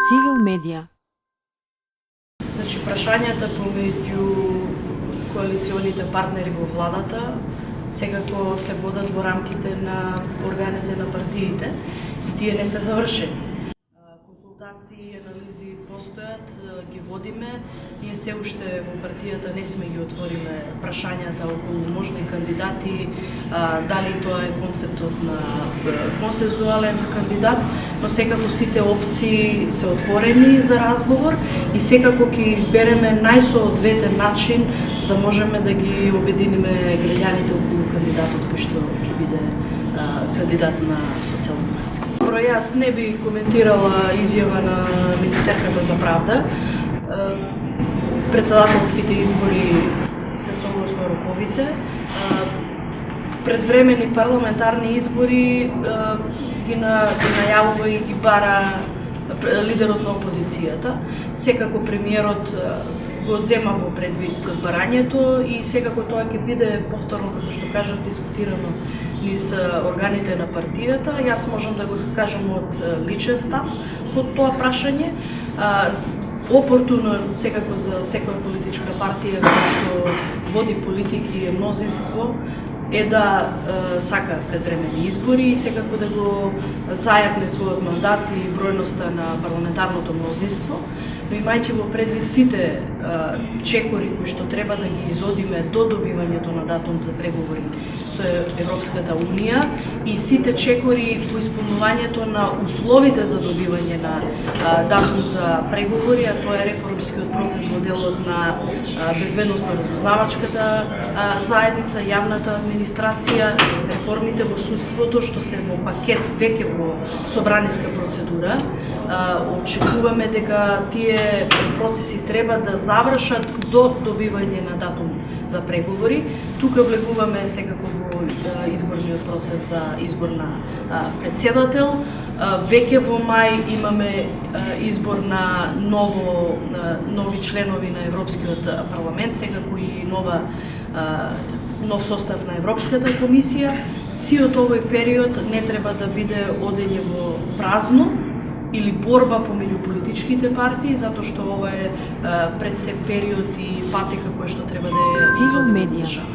Цивил медија. Значи, прашањата помеѓу коалиционите партнери во владата секако се водат во рамките на органите на партиите и тие не се завршени. Консултации и анализи постојат, ги водиме. Ние се уште во партијата не сме ги отвориле прашањата околу можни кандидати, дали тоа е концептот на консензуален кандидат, но секако сите опции се отворени за разговор и секако ќе избереме најсоодветен начин да можеме да ги обединиме граѓаните околу кандидатот кој што ќе биде кандидат на социјалдемократски. Јас не би коментирала изјава на Министерката за правда. Председателските избори се согласно роковите. Предвремени парламентарни избори ги најавува и ги бара лидерот на опозицијата. Секако премиерот го зема во предвид барањето и секако тоа ќе биде повторно, како што кажав, дискутирано низ органите на партијата. Јас можам да го кажам од личен став од тоа прашање. Опортуно секако за секоја политичка партија која што води политики и мнозинство е да сака предвремени избори и секако да го зајакне својот мандат и бројноста на парламентарното мнозинство, но имајќи во предвид сите чекори кои што треба да ги изодиме до добивањето на датум за преговори со Европската Унија и сите чекори во исполнувањето на условите за добивање на датум за преговори, а тоа е реформскиот процес во делот на безбедносно-разузнавачката заедница, јавната администрација, реформите во судството што се во пакет веќе во собраниска процедура. Очекуваме дека тие процеси треба да завршат до добивање на датум за преговори. Тука влегуваме секако во изборниот процес за избор на председател. Веќе во мај имаме избор на нови членови на Европскиот парламент, секако и нов состав на Европската комисија. Сиот овој период не треба да биде одење во празно или борба помеѓу политичките партии, затоа што ова е пред се период и патека која што треба да е Цивил медија.